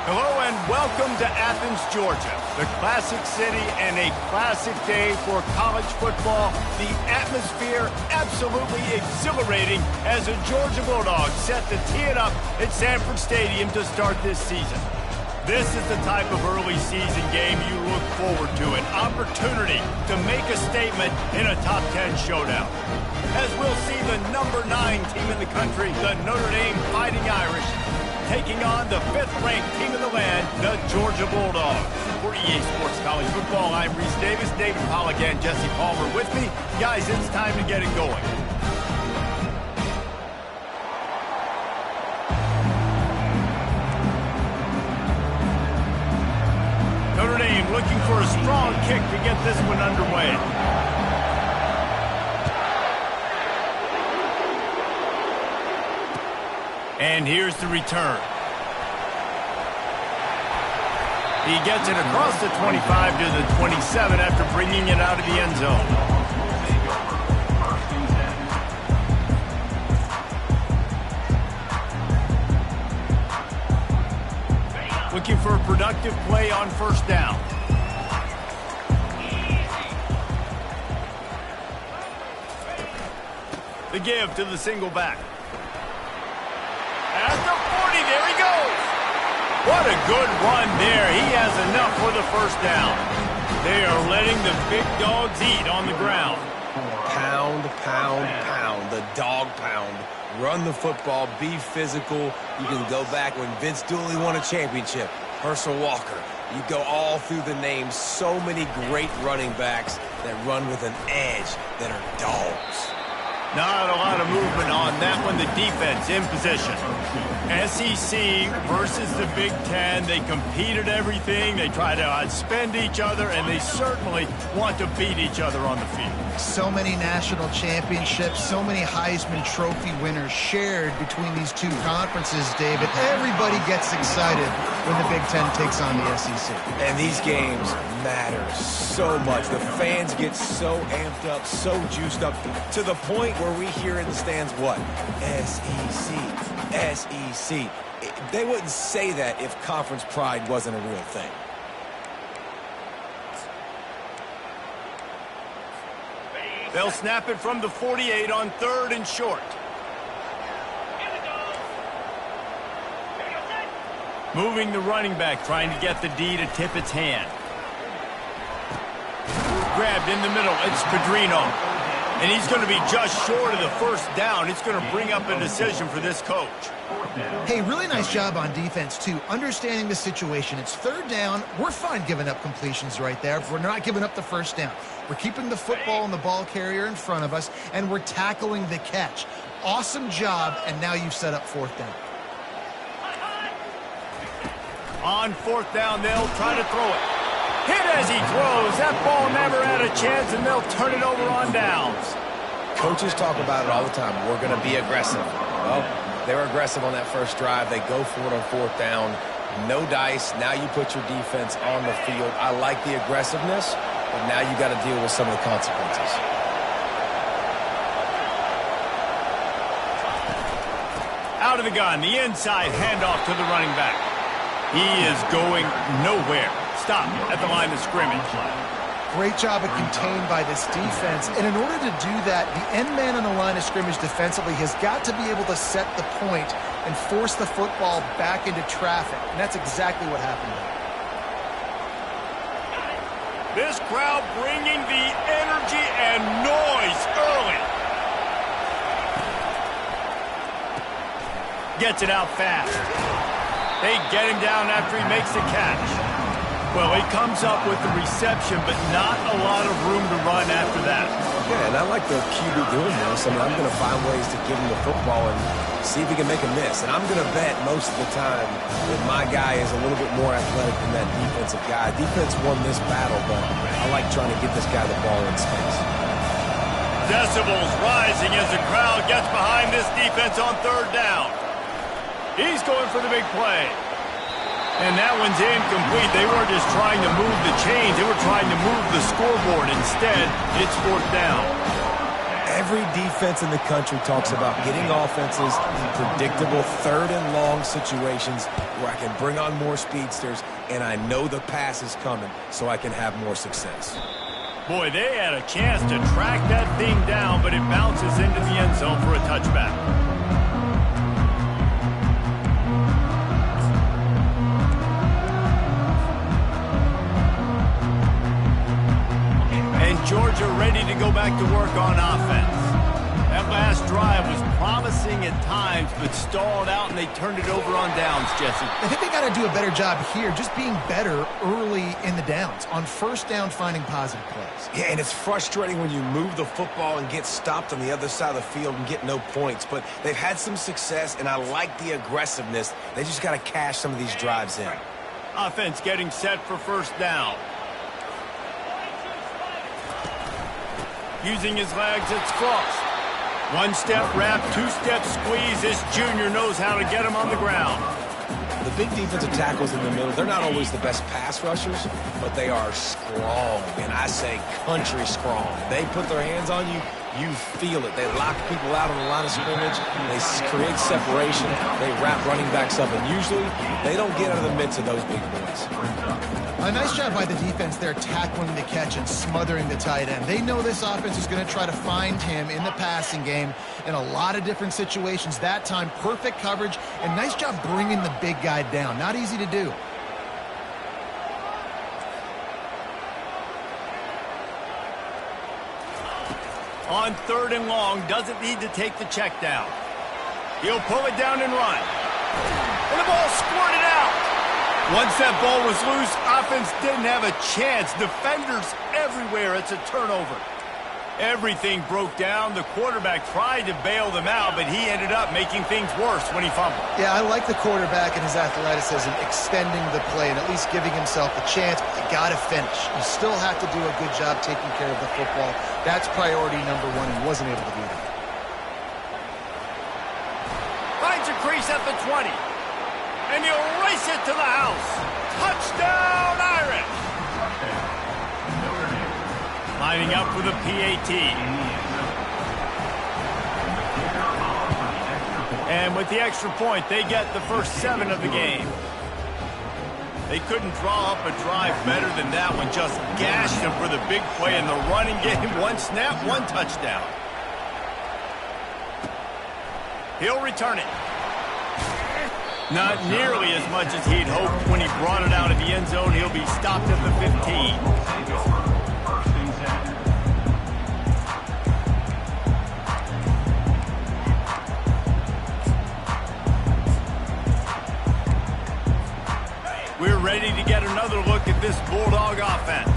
Hello and welcome to Athens, Georgia, the classic city and a classic day for college football. The atmosphere absolutely exhilarating as the Georgia Bulldogs set to tee it up at Sanford Stadium to start this season. This is the type of early season game you look forward to, an opportunity to make a statement in a top 10 showdown. As we'll see the number 9 team in the country, the Notre Dame Fighting Irish, taking on the 5th-ranked team in the land, the Georgia Bulldogs. For EA Sports College Football, I'm Reese Davis, David Pollack, and Jesse Palmer with me. Guys, it's time to get it going. Notre Dame looking for a strong kick to get this one underway. And here's the return. He gets it across the 25 to the 27 after bringing it out of the end zone. Looking for a productive play on first down. The give to the single back. At the 40, there he goes. What a good run there. He has enough for the first down. They are letting the big dogs eat on the ground. Pound, pound, pound. The dog pound. Run the football. Be physical. You can go back when Vince Dooley won a championship. Herschel Walker. You go all through the names. So many great running backs that run with an edge that are dogs. Not a lot of movement on that one. The defense in position. SEC versus the Big Ten. They compete at everything. They try to outspend each other, and they certainly want to beat each other on the field. So many national championships, so many Heisman Trophy winners shared between these two conferences, David. Everybody gets excited when the Big Ten takes on the SEC. And these games matter so much. The fans get so amped up, so juiced up, to the point where we hear in the stands what? SEC, SEC. They wouldn't say that if conference pride wasn't a real thing. They'll snap it from the 48 on 3rd and short. Moving the running back, trying to get the D to tip its hand. Grabbed in the middle, it's Pedrino. And he's going to be just short of the first down. It's going to bring up a decision for this coach. Hey, really nice job on defense, too. Understanding the situation. It's 3rd down. We're fine giving up completions right there. We're not giving up the first down. We're keeping the football and the ball carrier in front of us, and we're tackling the catch. Awesome job, and now you've set up 4th down. On 4th down, they'll try to throw it. Hit as he throws. That ball never had a chance, and they'll turn it over on downs. Coaches talk about it all the time. We're going to be aggressive. Well, they were aggressive on that first drive. They go for it on 4th down. No dice. Now you put your defense on the field. I like the aggressiveness, but now you got to deal with some of the consequences. Out of the gun, the inside handoff to the running back. He is going nowhere. Stop at the line of scrimmage. Great job of contained by this defense. And in order to do that, the end man on the line of scrimmage defensively has got to be able to set the point and force the football back into traffic. And that's exactly what happened there. This crowd bringing the energy and noise early. Gets it out fast. They get him down after he makes the catch. Well, he comes up with the reception, but not a lot of room to run after that. Yeah, and I like the QB doing this. I mean, I'm going to find ways to give him the football and see if he can make a miss. And I'm going to bet most of the time that my guy is a little bit more athletic than that defensive guy. Defense won this battle, but I like trying to get this guy the ball in space. Decibels rising as the crowd gets behind this defense on 3rd down. He's going for the big play. And that one's incomplete. They weren't just trying to move the chains. They were trying to move the scoreboard. Instead, it's 4th down. Every defense in the country talks about getting offenses in predictable third and long situations where I can bring on more speedsters and I know the pass is coming so I can have more success. Boy, they had a chance to track that thing down, but it bounces into the end zone for a touchback. And Georgia ready to go back to work on offense. That last drive was promising at times, but stalled out, and they turned it over on downs, Jesse. I think they got to do a better job here, just being better early in the downs, on first down finding positive plays. Yeah, and it's frustrating when you move the football and get stopped on the other side of the field and get no points, but they've had some success, and I like the aggressiveness. They just got to cash some of these drives in. Offense getting set for first down. Using his legs, it's Frost. One-step wrap, two-step squeeze. This junior knows how to get him on the ground. The big defensive tackles in the middle, they're not always the best pass rushers, but they are strong, and I say country strong. They put their hands on you, you feel it. They lock people out on the line of scrimmage. They create separation. They wrap running backs up, and usually they don't get out of the midst of those big boys. A nice job by the defense there, tackling the catch and smothering the tight end. They know this offense is going to try to find him in the passing game in a lot of different situations. That time, perfect coverage, and nice job bringing the big guy down. Not easy to do. On third and long, doesn't need to take the check down. He'll pull it down and run. And the ball squirted out. Once that ball was loose, offense didn't have a chance. Defenders everywhere. It's a turnover. Everything broke down. The quarterback tried to bail them out, but he ended up making things worse when he fumbled. Yeah, I like the quarterback and his athleticism, extending the play and at least giving himself a chance, but you got to finish. You still have to do a good job taking care of the football. That's priority number one, and wasn't able to do that. Finds a crease at the 20. And he'll race it to the house. Touchdown, Irish! Lining up for the PAT. And with the extra point, they get the first 7 of the game. They couldn't draw up a drive better than that one. Just gashed them for the big play in the running game. One snap, one touchdown. He'll return it. Not nearly as much as he'd hoped when he brought it out of the end zone. He'll be stopped at the 15. We're ready to get another look at this Bulldog offense.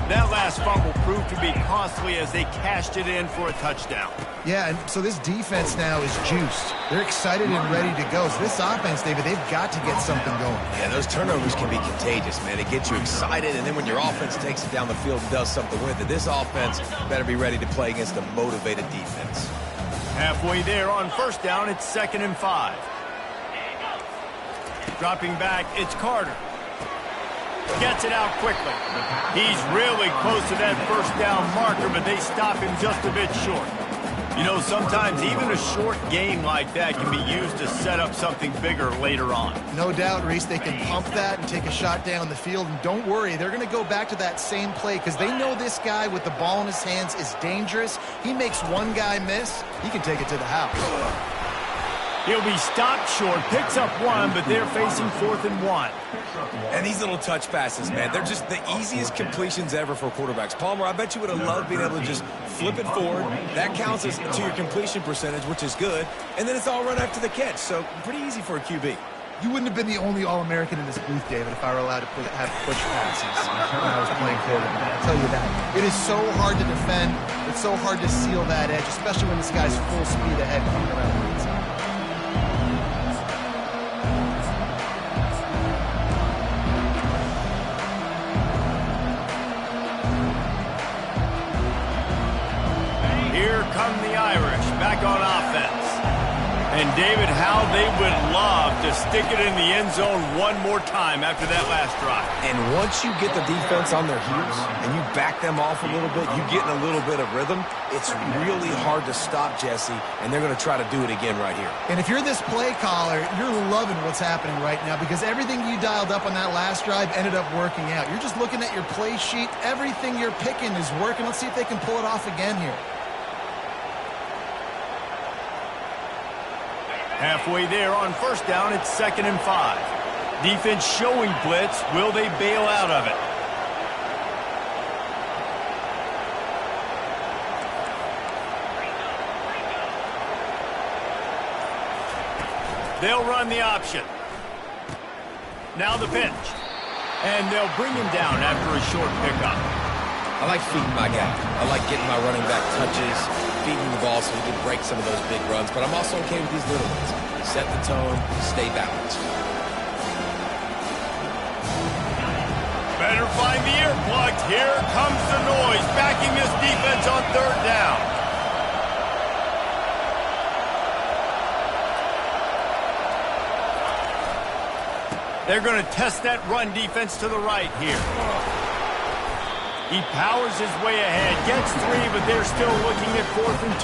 That last fumble proved to be costly as they cashed it in for a touchdown. Yeah, and so this defense now is juiced. They're excited and ready to go. So this offense, David, they've got to get something going. Yeah, those turnovers can be contagious, man. They get you excited, and then when your offense takes it down the field and does something with it, this offense better be ready to play against a motivated defense. Halfway there on first down, it's 2nd and 5. Dropping back, it's Carter. Gets it out quickly. He's really close to that first down marker, but they stop him just a bit short. You know, sometimes even a short game like that can be used to set up something bigger later on. No doubt, Reese, they can pump that and take a shot down the field. And don't worry, they're going to go back to that same play because they know this guy with the ball in his hands is dangerous. He makes one guy miss, he can take it to the house. He'll be stopped short, picks up 1, but they're facing 4th and 1. And these little touch passes, man, they're just the easiest completions ever for quarterbacks. Palmer, I bet you would have loved being able to just flip it forward. That counts as to your completion percentage, which is good. And then it's all run after the catch, so pretty easy for a QB. You wouldn't have been the only All-American in this booth, David, if I were allowed to have push passes when I was playing quarterback. I'll tell you that. It is so hard to defend. It's so hard to seal that edge, especially when this guy's full speed ahead coming around the inside. Here come the Irish back on offense. And David, how they would love to stick it in the end zone one more time after that last drive. And once you get the defense on their heels and you back them off a little bit, you get in a little bit of rhythm, it's really hard to stop, Jesse, and they're going to try to do it again right here. And if you're this play caller, you're loving what's happening right now because everything you dialed up on that last drive ended up working out. You're just looking at your play sheet. Everything you're picking is working. Let's see if they can pull it off again here. Halfway there on first down, it's 2nd and 5. Defense showing blitz. Will they bail out of it? They'll run the option. Now the pitch. And they'll bring him down after a short pickup. I like feeding my guy. I like getting my running back touches, feeding the ball so he can break some of those big runs, but I'm also okay with these little ones. Set the tone, stay balanced. Better find the earplugs. Here comes the noise, backing this defense on 3rd down. They're going to test that run defense to the right here. He powers his way ahead, gets 3, but they're still looking at 4th and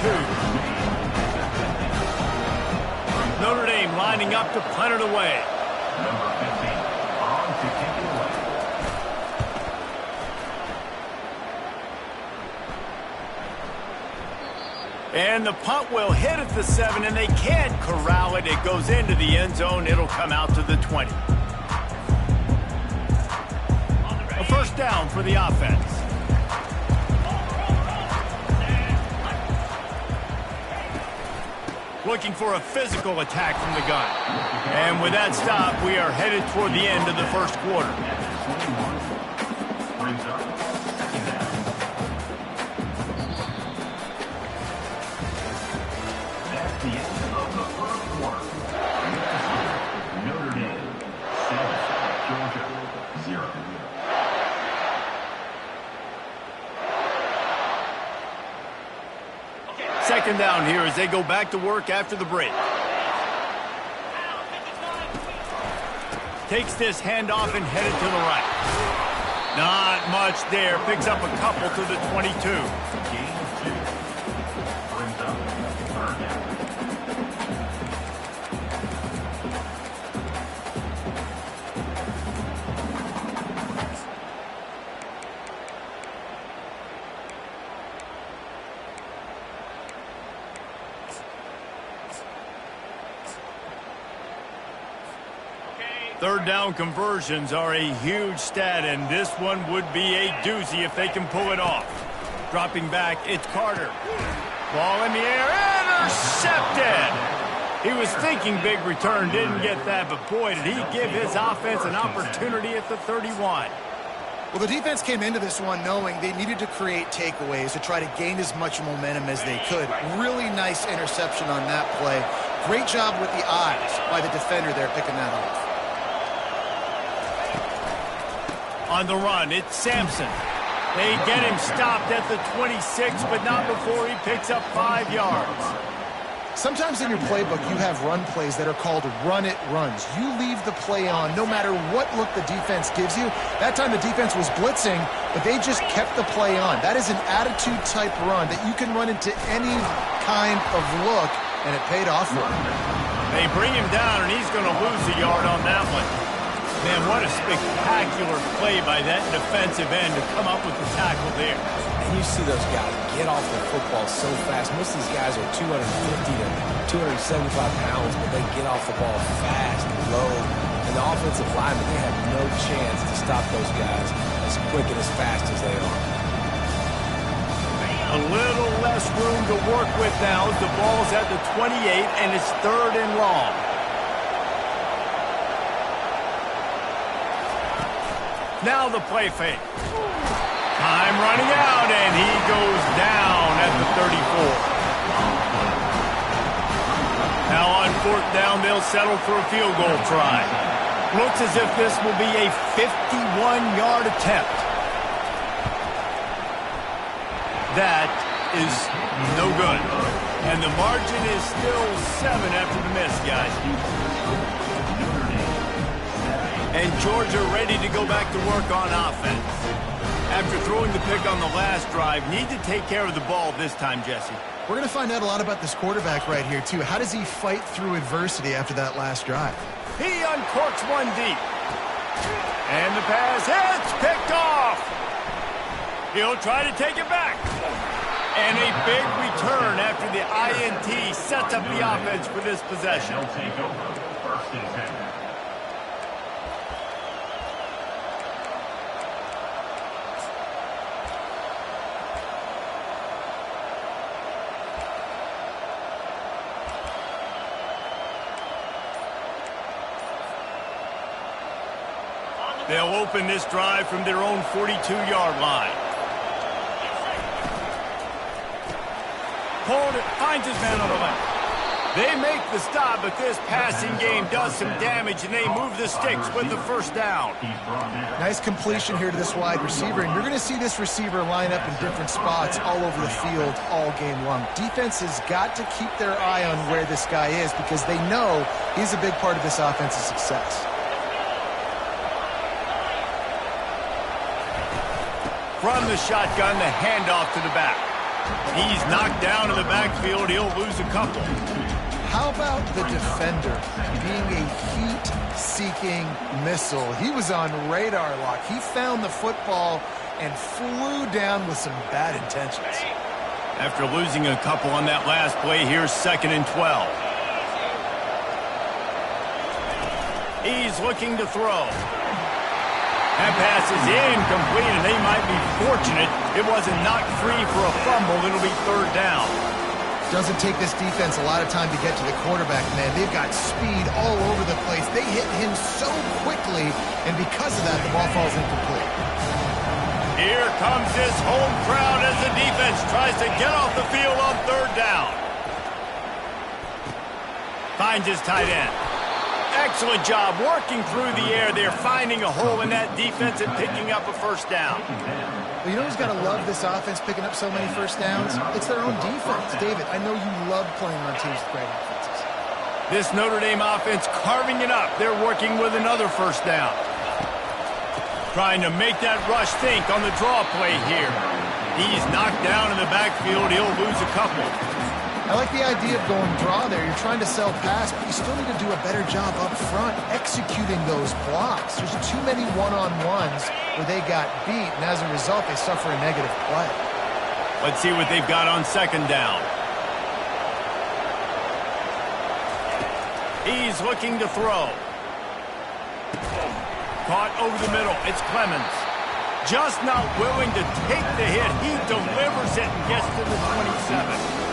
2. Notre Dame lining up to punt it away. Number 15, on to kick it away. And the punt will hit at the 7, and they can't corral it. It goes into the end zone. It'll come out to the 20. A first down for the offense. Looking for a physical attack from the gun. And with that stop, we are headed toward the end of the first quarter. Brings up 2nd down. That's the end of the first quarter. Notre Dame 7, Georgia 0. Second down here as they go back to work after the break. Takes this handoff and headed to the right. Not much there. Picks up a couple to the 22. Gain of 2. Brings up 3rd down. Third down conversions are a huge stat, and this one would be a doozy if they can pull it off. Dropping back, it's Carter. Ball in the air, intercepted! He was thinking big return, didn't get that, but boy, did he give his offense an opportunity at the 31. Well, the defense came into this one knowing they needed to create takeaways to try to gain as much momentum as they could. Really nice interception on that play. Great job with the eyes by the defender there picking that off. On the run, it's Sampson. They get him stopped at the 26, but not before he picks up 5 yards. Sometimes in your playbook, you have run plays that are called run-it runs. You leave the play on no matter what look the defense gives you. That time the defense was blitzing, but they just kept the play on. That is an attitude-type run that you can run into any kind of look, and it paid off for him. They bring him down, and he's going to lose a yard on that one. Man, what a spectacular play by that defensive end to come up with the tackle there. And you see those guys get off the football so fast. Most of these guys are 250 to 275 pounds, but they get off the ball fast, low. And the offensive linemen, they have no chance to stop those guys as quick and as fast as they are. A little less room to work with now as the ball's at the 28, and it's 3rd and long. Now the play fake. Time running out, and he goes down at the 34. Now on 4th down, they'll settle for a field goal try. Looks as if this will be a 51-yard attempt. That is no good. And the margin is still 7 after the miss, guys. Notre Dame 7. And Georgia ready to go back to work on offense. After throwing the pick on the last drive, need to take care of the ball this time, Jesse. We're going to find out a lot about this quarterback right here, too. How does he fight through adversity after that last drive? He uncorks one deep. And the pass hits, picked off. He'll try to take it back. And a big return after the INT sets up the offense for this possession. They'll take over 1st and 10. They'll open this drive from their own 42-yard line. Hold it, finds his man on the left. They make the stop, but this passing game does some damage, and they move the sticks with the first down. Nice completion here to this wide receiver, and you're going to see this receiver line up in different spots all over the field all game long. Defense has got to keep their eye on where this guy is because they know he's a big part of this offense's success. From the shotgun, the handoff to the back. He's knocked down in the backfield. He'll lose a couple. How about the defender being a heat-seeking missile? He was on radar lock. He found the football and flew down with some bad intentions. After losing a couple on that last play, here's 2nd and 12. He's looking to throw. That pass is incomplete, and they might be fortunate it wasn't knocked free for a fumble. It'll be 3rd down. Doesn't take this defense a lot of time to get to the quarterback, man. They've got speed all over the place. They hit him so quickly, and because of that, the ball falls incomplete. Here comes this home crowd as the defense tries to get off the field on 3rd down. Finds his tight end. Excellent job working through the air there, finding a hole in that defense and picking up a 1st down. Well, you know who's got to love this offense picking up so many 1st downs? It's their own defense. David, I know you love playing on teams with great offenses. This Notre Dame offense carving it up. They're working with another 1st down. Trying to make that rush think on the draw play here. He's knocked down in the backfield. He'll lose a couple. I like the idea of going draw there. You're trying to sell pass, but you still need to do a better job up front executing those blocks. There's too many one-on-ones where they got beat, and as a result, they suffer a negative play. Let's see what they've got on 2nd down. He's looking to throw. Caught over the middle. It's Clemens. Just not willing to take the hit. He delivers it and gets to the 27.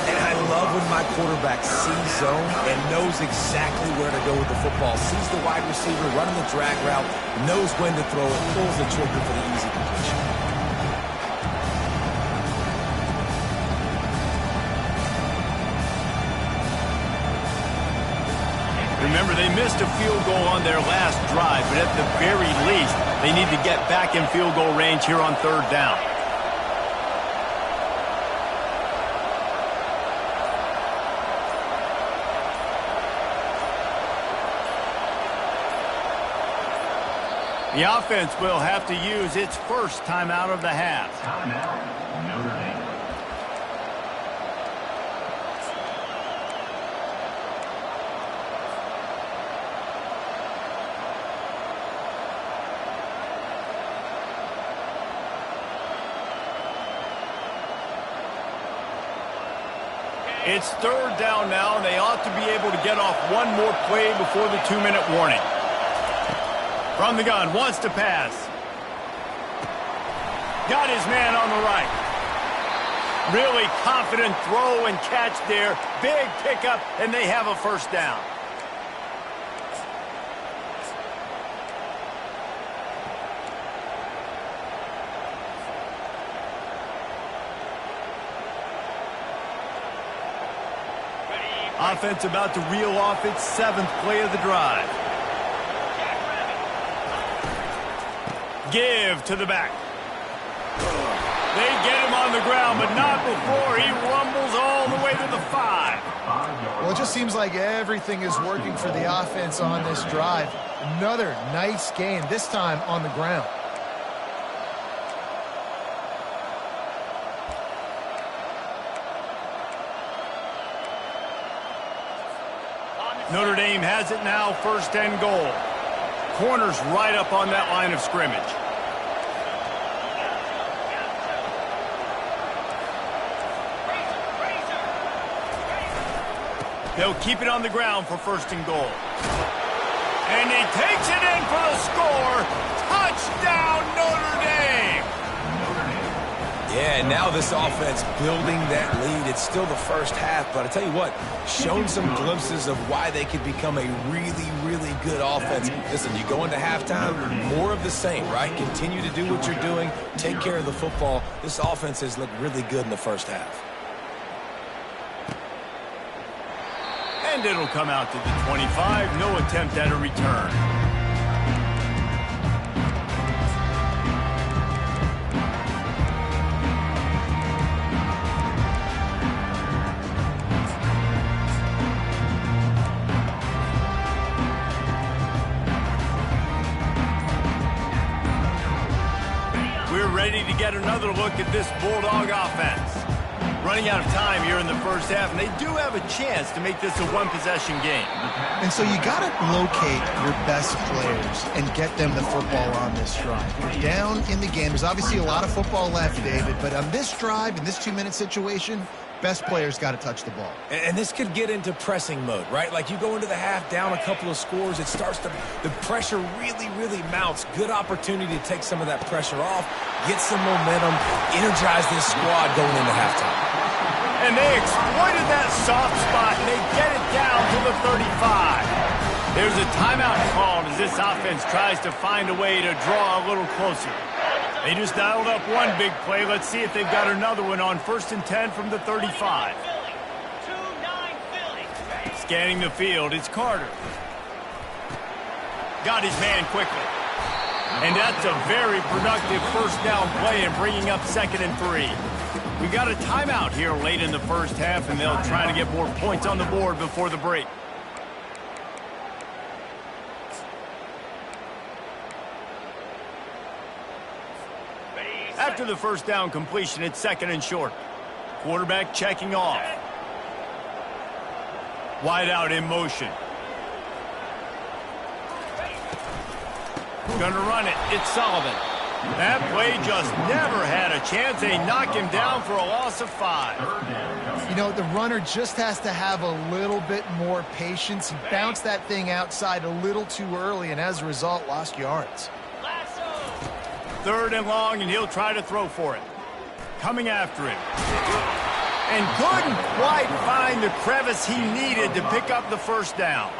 And I love when my quarterback sees zone and knows exactly where to go with the football. Sees the wide receiver running the drag route, knows when to throw it, pulls the trigger for the easy completion. Remember, they missed a field goal on their last drive, but at the very least, they need to get back in field goal range here on 3rd down. The offense will have to use its 1st timeout of the half. Timeout, Notre Dame. It's 3rd down now, and they ought to be able to get off one more play before the 2-minute warning. From the gun, wants to pass. Got his man on the right. Really confident throw and catch there. Big pickup, and they have a 1st down. Offense about to reel off its 7th play of the drive. Give to the back. They get him on the ground, but not before he rumbles all the way to the 5. 5-yard Well, it just seems like everything is working for the offense on this drive. Another nice gain, this time on the ground. Notre Dame has it now, 1st and goal. Corners right up on that line of scrimmage. They'll keep it on the ground for 1st and goal. And he takes it in for the score. Touchdown, Notre Dame! Yeah, and now this offense building that lead. It's still the first half, but I tell you what, shown some glimpses of why they could become a really, really good offense. Listen, you go into halftime, more of the same, right? Continue to do what you're doing, take care of the football. This offense has looked really good in the first half. And it'll come out to the 25. No attempt at a return. We're ready to get another look at this Bulldog offense. Running out of time here in the first half, and they do have a chance to make this a one-possession game. And so you got to locate your best players and get them the football on this drive. You're down in the game. There's obviously a lot of football left, David, but on this drive, in this 2-minute situation, best players got to touch the ball. And this could get into pressing mode, right? Like you go into the half down a couple of scores, it starts to, the pressure really, really mounts. Good opportunity to take some of that pressure off, get some momentum, energize this squad going into halftime. And they exploited that soft spot, and they get it down to the 35. There's a timeout called as this offense tries to find a way to draw a little closer. They just dialed up one big play. Let's see if they've got another one on 1st and 10 from the 35. Scanning the field, it's Carter. Got his man quickly. And that's a very productive 1st down play and bringing up 2nd and 3. We got a timeout here late in the first half, and they'll try to get more points on the board before the break. After the 1st down completion, it's 2nd and short. Quarterback checking off. Wide out in motion. Gonna run it. It's Sullivan. That play just never had a chance. They knock him down for a loss of 5. You know, the runner just has to have a little bit more patience. He bounced that thing outside a little too early, and as a result, lost yards. 3rd and long, and he'll try to throw for it. Coming after him. And couldn't quite find the crevice he needed to pick up the 1st down.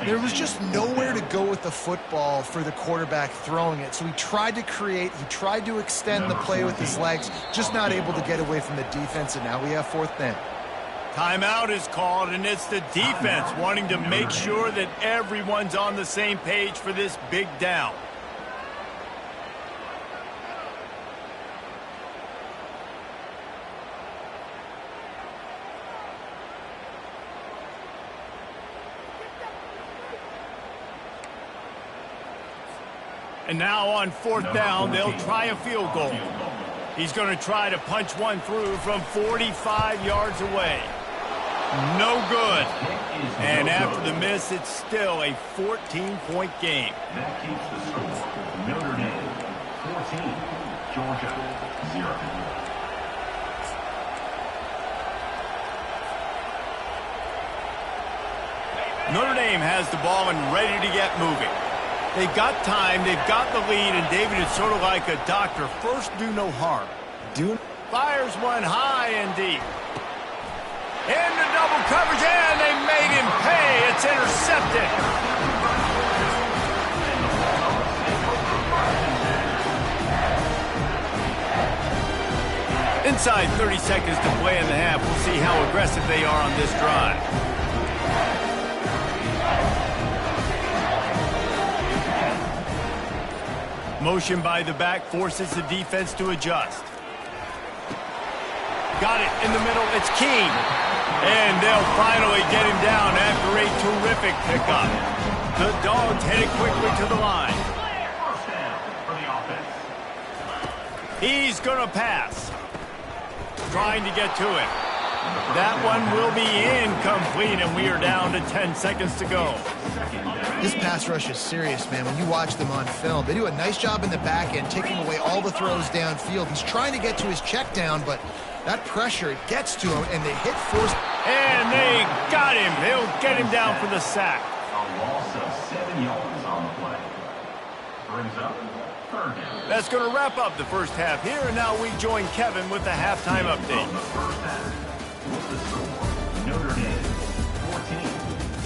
There was just nowhere to go with the football for the quarterback throwing it. So he tried to create, he tried to extend the play with his legs, just not able to get away from the defense, and now we have 4th down. Timeout is called, and it's the defense wanting to make sure that everyone's on the same page for this big down. And now on 4th down, they'll try a field goal. He's going to try to punch one through from 45 yards away. No good. And after the miss, it's still a 14-point game. That keeps the score. Notre Dame 14, Georgia 0. Notre Dame has the ball and ready to get moving. They've got time, they've got the lead, and David is sort of like a doctor. First, do no harm. Fires one high and deep. Into double coverage, and they made him pay. It's intercepted. Inside 30 seconds to play in the half. We'll see how aggressive they are on this drive. Motion by the back forces the defense to adjust. got it in the middle. It's Keene. And they'll finally get him down after a terrific pickup. The Dogs headed quickly to the line. First down for the offense. He's going to pass. Trying to get to it. That one will be incomplete, and we are down to 10 seconds to go. This pass rush is serious, man. When you watch them on film, they do a nice job in the back end, taking away all the throws downfield. He's trying to get to his check down, but that pressure, it gets to him, and the hit force. And they got him. They'll get him down for the sack. A loss of 7 yards on the play. Brings up third down. That's going to wrap up the first half here, and now we join Kevin with the halftime update. The first half. With the score, Notre Dame 14,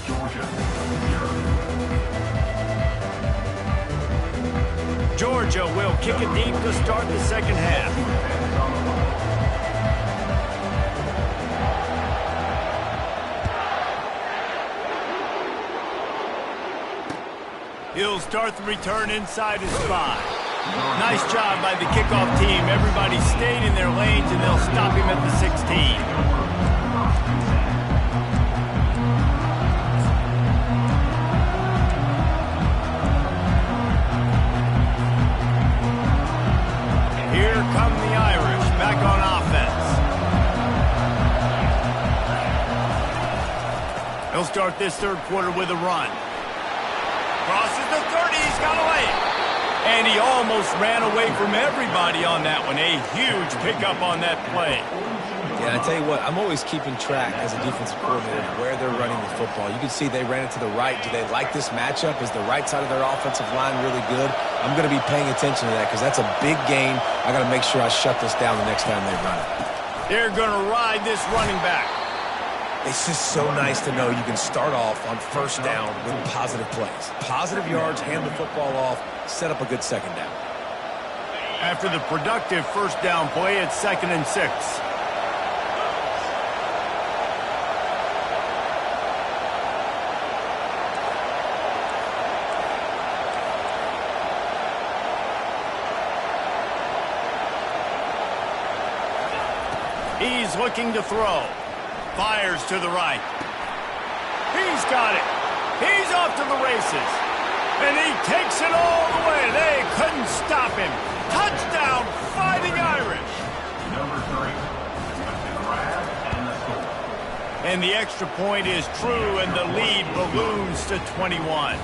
Georgia 0. Georgia will kick it deep to start the second half. He'll start the return inside his 5. Nice job by the kickoff team. Everybody stayed in their lanes, and they'll stop him at the 16. Here come the Irish back on offense. He'll start this third quarter with a run. Crosses the 30, he's got away. And he almost ran away from everybody on that one. A huge pickup on that play. Yeah, I tell you what, I'm always keeping track as a defensive coordinator where they're running the football. You can see they ran it to the right. Do they like this matchup? Is the right side of their offensive line really good? I'm going to be paying attention to that because that's a big gain. I got to make sure I shut this down the next time they run it. They're going to ride this running back. It's just so nice to know you can start off on first down with positive plays. Positive yards, hand the football off, set up a good second down. After the productive first down play, it's 2nd and 6. He's looking to throw. Fires to the right. He's got it. He's off to the races. And he takes it all the way. They couldn't stop him. Touchdown, Fighting Irish. Number 3, with the grab and the score. And the extra point is true, and the lead balloons to 21.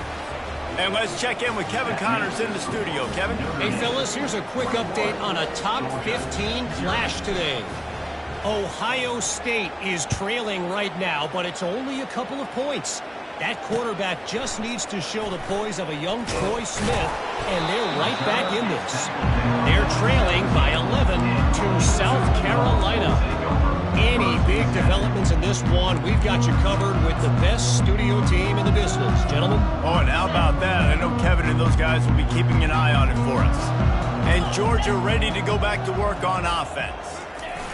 And let's check in with Kevin Connors in the studio. Kevin? Hey, fellas, here's a quick update on a top 15 clash today. Ohio State is trailing right now, but it's only a couple of points. That quarterback just needs to show the poise of a young Troy Smith, and they're right back in this. They're trailing by 11 to South Carolina. Any big developments in this one, we've got you covered with the best studio team in the business, gentlemen. Oh, and how about that? I know Kevin and those guys will be keeping an eye on it for us. And Georgia ready to go back to work on offense.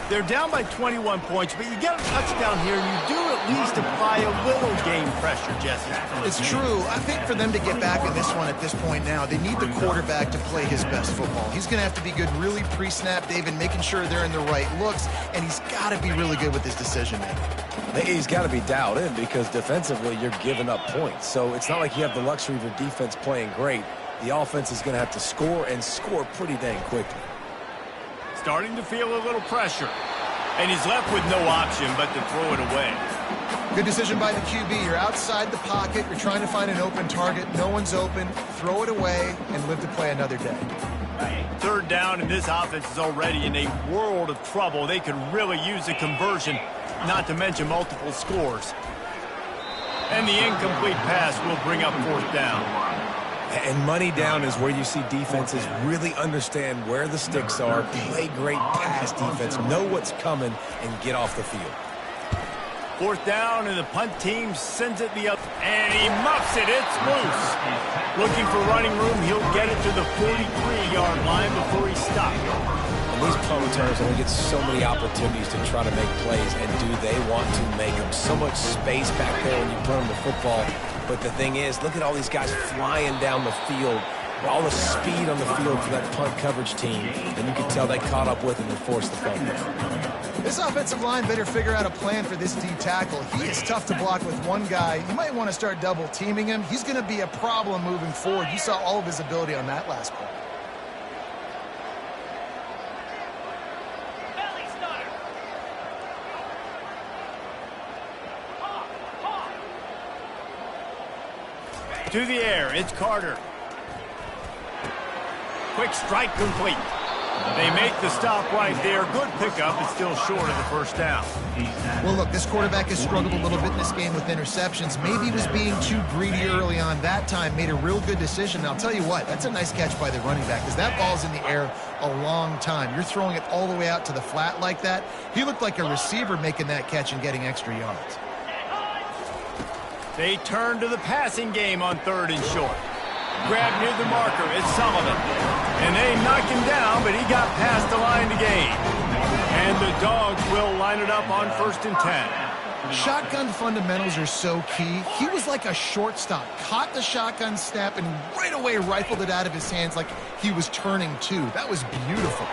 They're down by 21 points, but you get a touchdown here, and you do at least apply a little game pressure, Jesse. It's true. I think for them to get back in this one at this point now, they need the quarterback to play his best football. He's going to have to be good really pre-snap, David, making sure they're in the right looks, and he's got to be really good with his decision-making. He's got to be dialed in because defensively you're giving up points. So it's not like you have the luxury of your defense playing great. The offense is going to have to score and score pretty dang quickly. Starting to feel a little pressure. And he's left with no option but to throw it away. Good decision by the QB. You're outside the pocket. You're trying to find an open target. No one's open. Throw it away and live to play another day. Third down, and this offense is already in a world of trouble. They could really use a conversion, not to mention multiple scores. And the incomplete pass will bring up fourth down. And money down is where you see defenses really understand where the sticks are, play great pass defense, know what's coming, and get off the field. Fourth down, and the punt team sends it the other. And he muffs it. It's loose. Looking for running room. He'll get it to the 43-yard line before he stopped. And these punt returners only get so many opportunities to try to make plays, and do they want to make them? So much space back there when you put them the football. But the thing is, look at all these guys flying down the field. all the speed on the field for that punt coverage team, and you can tell they caught up with him and forced the fumble. This offensive line better figure out a plan for this D tackle. He is tough to block with one guy. You might want to start double teaming him. He's going to be a problem moving forward. You saw all of his ability on that last play. To the air, it's Carter. Quick strike complete. They make the stop right there. Good pickup. It's still short of the first down. Well, look, this quarterback has struggled a little bit in this game with interceptions. Maybe he was being too greedy early on. That time made a real good decision. And I'll tell you what, that's a nice catch by the running back because that ball's in the air a long time. You're throwing it all the way out to the flat like that. He looked like a receiver making that catch and getting extra yards. They turn to the passing game on 3rd and short. Grab near the marker. It's Sullivan. And they knock him down, but he got past the line to gain. And the Dogs will line it up on 1st and 10. Shotgun fundamentals are so key. He was like a shortstop. Caught the shotgun snap and right away rifled it out of his hands like he was turning too. That was beautiful.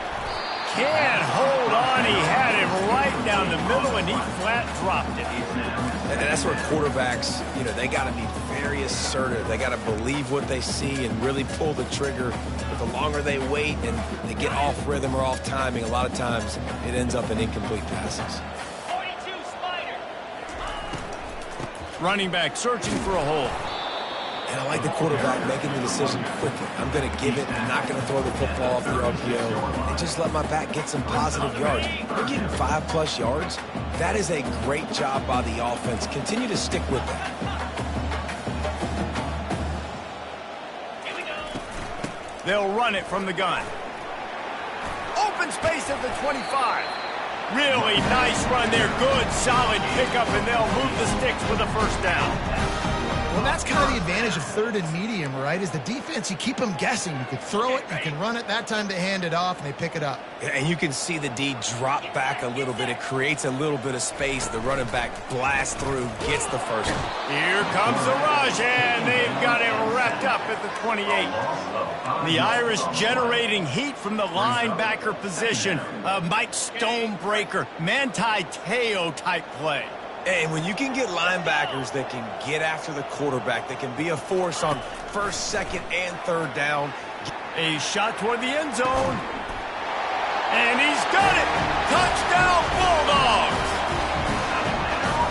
Can't hold on. He had him right down the middle, and he flat dropped it. And that's where quarterbacks, they got to be very assertive. They got to believe what they see and really pull the trigger. But the longer they wait and they get off rhythm or off timing, a lot of times it ends up in incomplete passes. 42 Spider. Running back searching for a hole. And I like the quarterback making the decision quickly. I'm going to give it. I'm not going to throw the football off the RPO and just let my back get some positive yards. They're getting 5+ yards. That is a great job by the offense. Continue to stick with that. Here we go. They'll run it from the gun. Open space at the 25. Really nice run there. Good, solid pickup, and they'll move the sticks with a first down. Well, that's kind of the advantage of 3rd and medium, right? Is the defense, you keep them guessing. You can throw it, you can run it. That time they hand it off, and they pick it up. And you can see the D drop back a little bit. It creates a little bit of space. The running back blasts through, gets the first one. Here comes the rush, and they've got it wrapped up at the 28. The Irish generating heat from the linebacker position. A Mike Stonebreaker, Manti Te'o type play. And when you can get linebackers that can get after the quarterback, that can be a force on 1st, 2nd, and 3rd down. A shot toward the end zone. And he's got it. Touchdown, Bulldogs.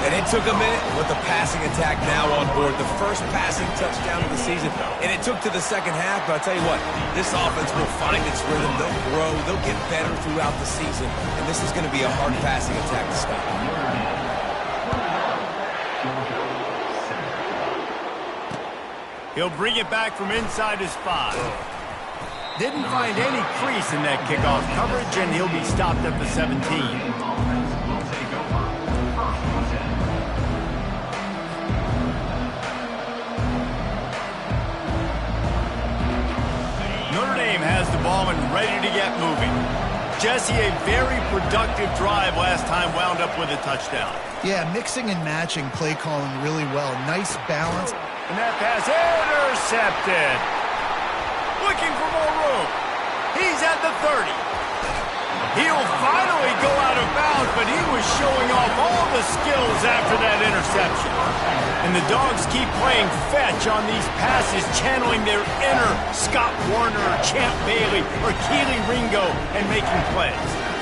And it took a minute with the passing attack now on board. The first passing touchdown of the season. And it took to the second half, but I'll tell you what, this offense will find its rhythm. They'll grow. They'll get better throughout the season. And this is going to be a hard passing attack to stop. He'll bring it back from inside his 5. Didn't find any crease in that kickoff coverage, and he'll be stopped at the 17. Notre Dame has the ball and ready to get moving. Jesse, a very productive drive last time, wound up with a touchdown. Yeah, mixing and matching play calling really well. Nice balance. And that pass intercepted. Looking for more room. He's at the 30. He'll finally go out of bounds, but he was showing off all the skills after that interception. And the Dogs keep playing fetch on these passes, channeling their inner Scott Warner or Champ Bailey or Keely Ringo and making plays.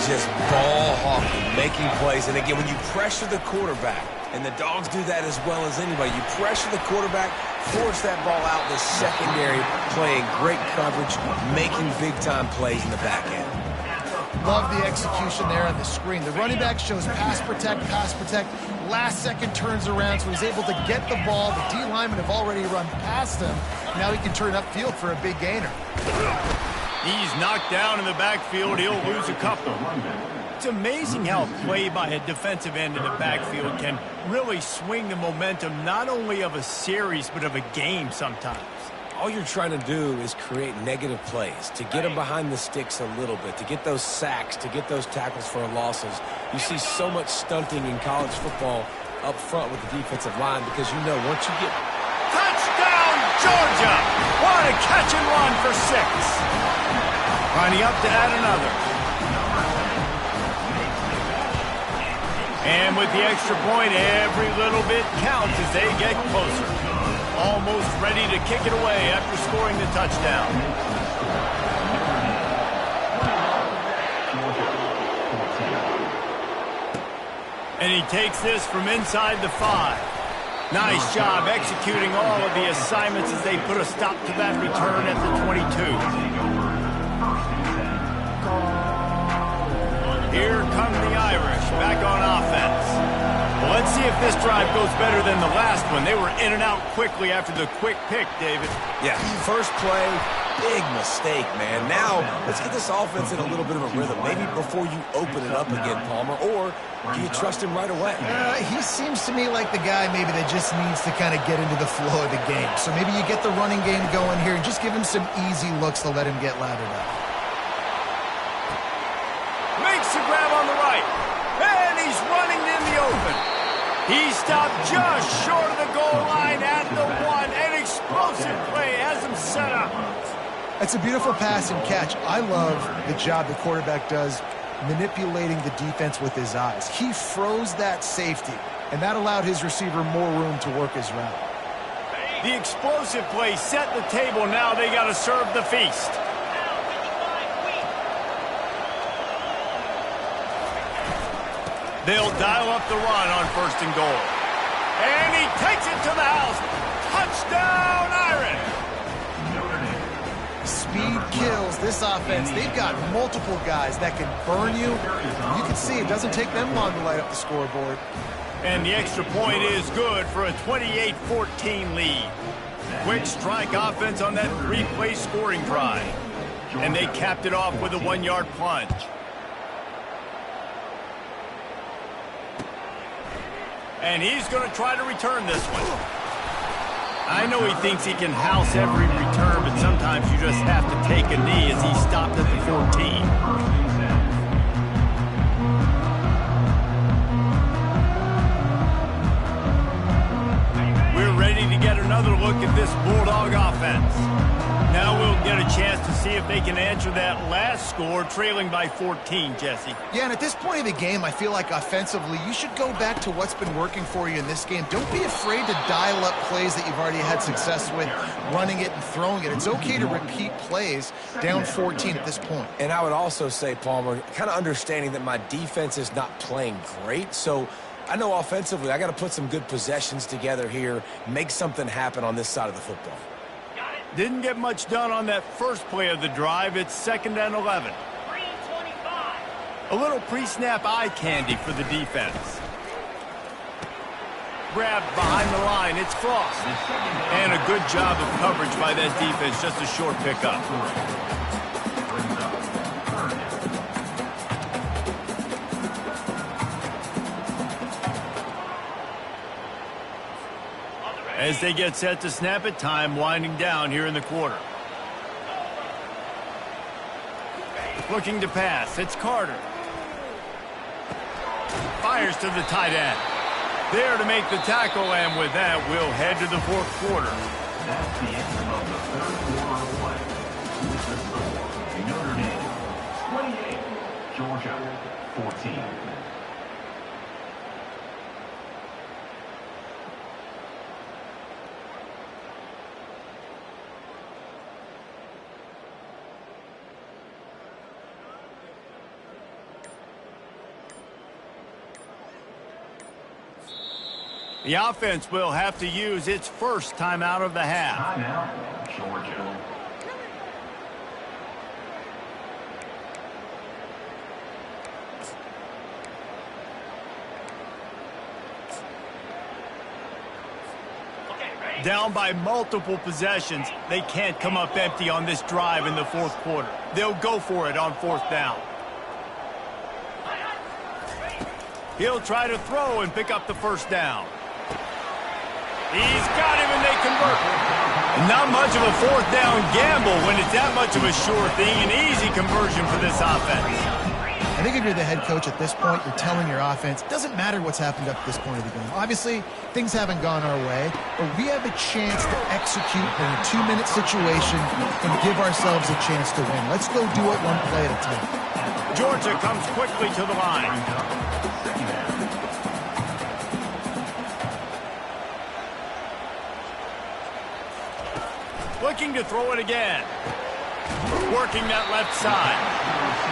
Just ball hawking, making plays. And again, when you pressure the quarterback, and the Dogs do that as well as anybody, you pressure the quarterback, force that ball out, the secondary playing great coverage, making big-time plays in the back end. Love the execution there on the screen. The running back shows pass protect, last second turns around, so he's able to get the ball. The D linemen have already run past him. Now he can turn upfield for a big gainer. He's knocked down in the backfield. He'll lose a couple. It's amazing how a play by a defensive end in the backfield can really swing the momentum not only of a series but of a game sometimes. All you're trying to do is create negative plays, to get them behind the sticks a little bit, to get those sacks, to get those tackles for losses. You see so much stunting in college football up front with the defensive line because you know once you get... Touchdown Georgia! What a catch and run for 6. Lining up to add another. And with the extra point, every little bit counts as they get closer. Almost ready to kick it away after scoring the touchdown. And he takes this from inside the 5. Nice job executing all of the assignments as they put a stop to that return at the 22. Here come the Irish back on offense. Well, let's see if this drive goes better than the last one. They were in and out quickly after the quick pick, David. Yeah, first play, big mistake, man. Now, let's get this offense in a little bit of a rhythm. Maybe before you open it up again, Palmer, or do you trust him right away? He seems to me like the guy maybe that just needs to kind of get into the flow of the game. So maybe you get the running game going here and just give him some easy looks to let him get lathered up. Makes the grab on the right, and he's running in the open. He stopped just short of the goal line at the 1. An explosive play has him set up. It's a beautiful pass and catch. I love the job the quarterback does manipulating the defense with his eyes. He froze that safety, and that allowed his receiver more room to work his route. The explosive play set the table. Now they got to serve the feast. They'll dial up the run on 1st and goal. And he takes it to the house. Touchdown, Irish! Speed kills this offense. They've got multiple guys that can burn you. You can see it doesn't take them long to light up the scoreboard. And the extra point is good for a 28-14 lead. Quick strike offense on that 3-play scoring drive. And they capped it off with a 1-yard plunge. And he's going to try to return this one. I know he thinks he can house every return, but sometimes you just have to take a knee as he stopped at the 14. We're ready to get another look at this Bulldog offense. Now we'll get a chance to see if they can answer that last score, trailing by 14, Jesse. Yeah, and at this point of the game, I feel like offensively, you should go back to what's been working for you in this game. Don't be afraid to dial up plays that you've already had success with, running it and throwing it. It's okay to repeat plays down 14 at this point. And I would also say, Palmer, kind of understanding that my defense is not playing great, so I know offensively I got to put some good possessions together here, make something happen on this side of the football. Didn't get much done on that first play of the drive. It's 2nd and 11. A little pre-snap eye candy for the defense. Grabbed behind the line. It's Frost. And a good job of coverage by that defense. Just a short pickup. As they get set to snap it, time winding down here in the quarter. Looking to pass, it's Carter. Fires to the tight end. There to make the tackle, and with that, we'll head to the 4th quarter. That's the end of the 3rd quarter of play. With the score, Notre Dame 28, Georgia 14. The offense will have to use its first timeout of the half. Timeout, Georgia. Down by multiple possessions, they can't come up empty on this drive in the 4th quarter. They'll go for it on 4th down. He'll try to throw and pick up the 1st down. He's got him, and they convert. Not much of a 4th down gamble when it's that much of a sure thing. An easy conversion for this offense. I think if you're the head coach at this point, you're telling your offense, it doesn't matter what's happened up to this point of the game. Obviously, things haven't gone our way, but we have a chance to execute in a 2-minute situation and give ourselves a chance to win. Let's go do it one play at a time. Georgia comes quickly to the line. Looking to throw it again. Working that left side.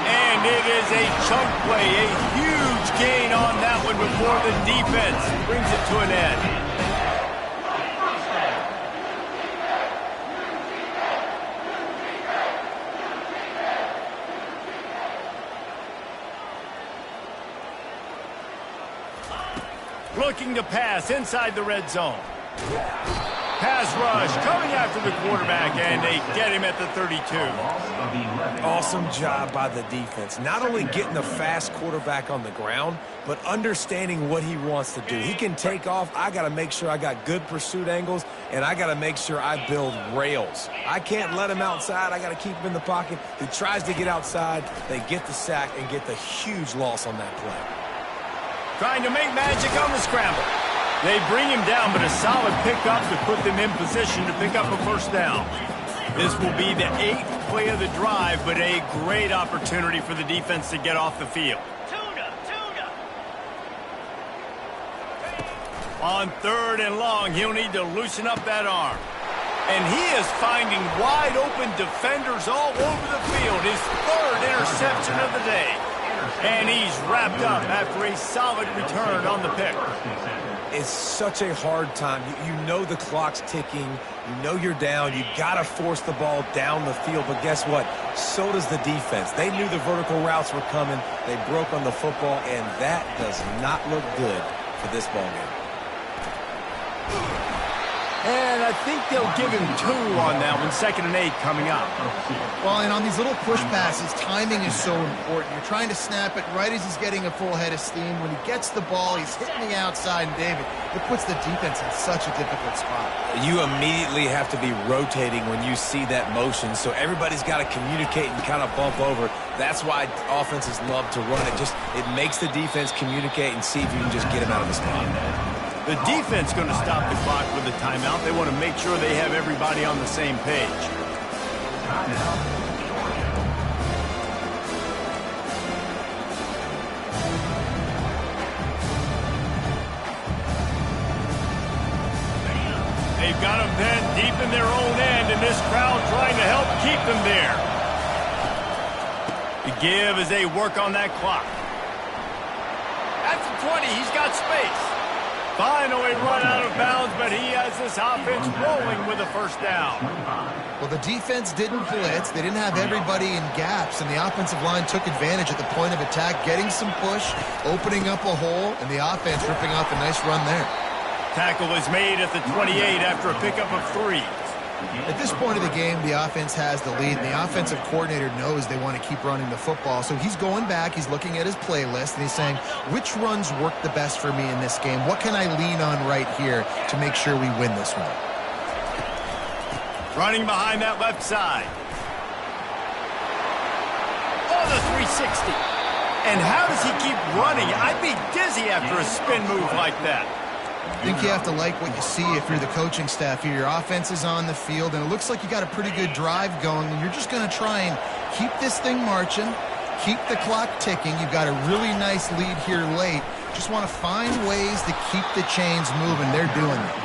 And it is a chunk play, a huge gain on that one before the defense brings it to an end. Looking to pass inside the red zone. Pass rush coming after the quarterback, and they get him at the 32. Awesome job by the defense. Not only getting the fast quarterback on the ground, but understanding what he wants to do. He can take off. I got to make sure I got good pursuit angles, and I got to make sure I build rails. I can't let him outside. I got to keep him in the pocket. He tries to get outside. They get the sack and get the huge loss on that play. Trying to make magic on the scramble. They bring him down, but a solid pickup to put them in position to pick up a first down. This will be the 8th play of the drive, but a great opportunity for the defense to get off the field. On 3rd and long, he'll need to loosen up that arm. And he is finding wide open defenders all over the field. His 3rd interception of the day. And he's wrapped up after a solid return on the pick. It's such a hard time. You know the clock's ticking. You know you're down. You got to force the ball down the field. But guess what? So does the defense. They knew the vertical routes were coming. They broke on the football, and that does not look good for this ball game. And I think they'll give him 2 on that one. 2nd and 8 coming up. Well, and on these little push passes, timing is so important. You're trying to snap it right as he's getting a full head of steam. When he gets the ball, he's hitting the outside, and David, it puts the defense in such a difficult spot. You immediately have to be rotating when you see that motion, so everybody's got to communicate and kind of bump over. That's why offenses love to run it. It makes the defense communicate and see if you can just get him out of the spot. The defense going to stop the clock with a timeout. They want to make sure they have everybody on the same page. They've got them then deep in their own end, and this crowd trying to help keep them there. The give as they work on that clock. At the 20, he's got space. Finally run out of bounds, but he has this offense rolling with a first down. Well, the defense didn't blitz. They didn't have everybody in gaps, and the offensive line took advantage at the point of attack, getting some push, opening up a hole, and the offense ripping off a nice run there. Tackle is made at the 28 after a pickup of 3. At this point of the game, the offense has the lead, and the offensive coordinator knows they want to keep running the football. So he's going back, he's looking at his playlist, and he's saying, which runs work the best for me in this game? What can I lean on right here to make sure we win this one? Running behind that left side. Oh, the 360. And how does he keep running? I'd be dizzy after a spin move like that. I think you have to like what you see if you're the coaching staff here. Your offense is on the field, and it looks like you got a pretty good drive going, and you're just going to try and keep this thing marching, keep the clock ticking. You've got a really nice lead here late. Just want to find ways to keep the chains moving. They're doing it.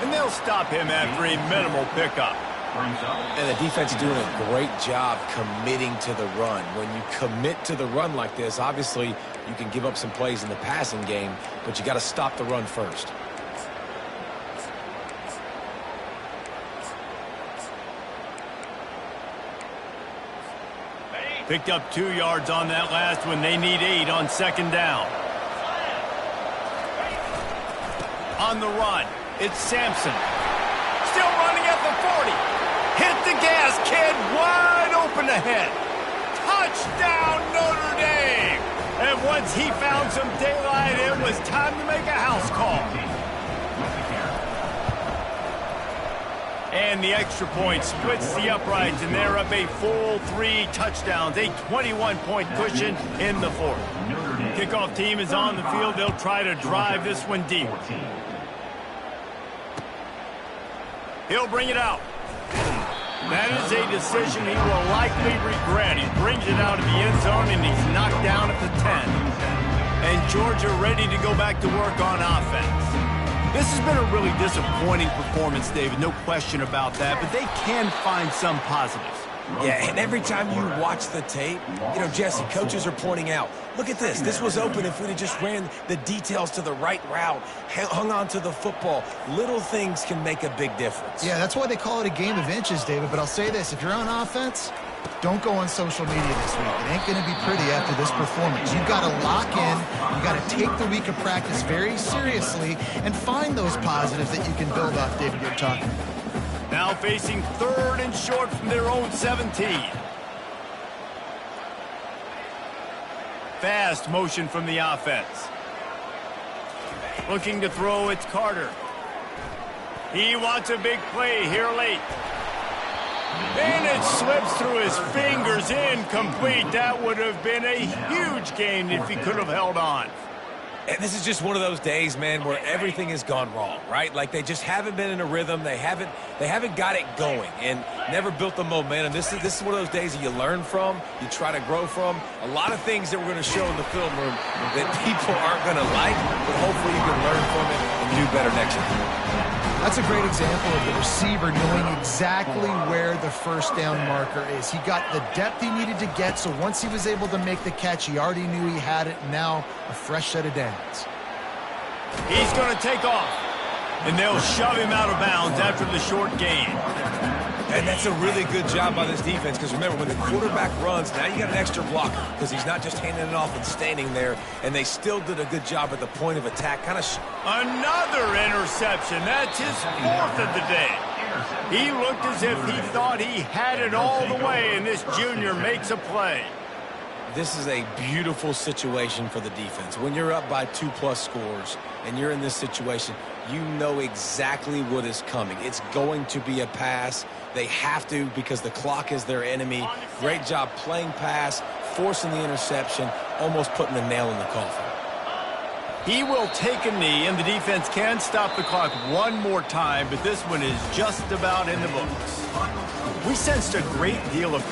And they'll stop him after a minimal pickup. And the defense is doing a great job committing to the run. When you commit to the run like this, obviously you can give up some plays in the passing game, but you got to stop the run first. Picked up 2 yards on that last one. They need 8 on 2nd down. On the run, it's Sampson. Still running at the 40. Hit the gas, kid. Wide open ahead. Touchdown, Notre Dame. And once he found some daylight, it was time to make a house call. And the extra point splits the uprights, and they're up a full 3 touchdowns, a 21-point cushion in the fourth. Kickoff team is on the field. They'll try to drive this one deep. He'll bring it out. That is a decision he will likely regret. He brings it out of the end zone, and he's knocked down at the 10. And Georgia ready to go back to work on offense. This has been a really disappointing performance, David, no question about that, but they can find some positives. Yeah, and every time you watch the tape, Jesse, coaches are pointing out, look at this. This was open if we'd have just ran the details to the right route, hung on to the football. Little things can make a big difference. Yeah, that's why they call it a game of inches, David. But I'll say this, if you're on offense, don't go on social media this week. It ain't going to be pretty after this performance. You've got to lock in. You've got to take the week of practice very seriously and find those positives that you can build off, David, you're talking about. Now facing 3rd and short from their own 17. Fast motion from the offense. Looking to throw, it's Carter. He wants a big play here late. And it slips through his fingers, incomplete. That would have been a huge gain if he could have held on. And this is just one of those days, man, where everything has gone wrong, right? Like they just haven't been in a rhythm. They haven't got it going and never built the momentum. This is one of those days that you learn from, you try to grow from. A lot of things that we're going to show in the film room that people aren't going to like, but hopefully you can learn from it and do better next year. That's a great example of the receiver knowing exactly where the first down marker is. He got the depth he needed to get, so once he was able to make the catch, he already knew he had it, and now a fresh set of downs. He's going to take off, and they'll shove him out of bounds after the short gain. And that's a really good job by this defense, because remember, when the quarterback runs, now you got an extra blocker, because he's not just handing it off and standing there, and they still did a good job at the point of attack. Another interception. That's his 4th of the day. He looked as if he thought he had it all the way, and this junior makes a play. This is a beautiful situation for the defense. When you're up by 2+ scores and you're in this situation, you know exactly what is coming. It's going to be a pass. They have to, because the clock is their enemy. Great job playing pass, forcing the interception, almost putting the nail in the coffin. He will take a knee, and the defense can stop the clock one more time, but this one is just about in the books. We sensed a great deal of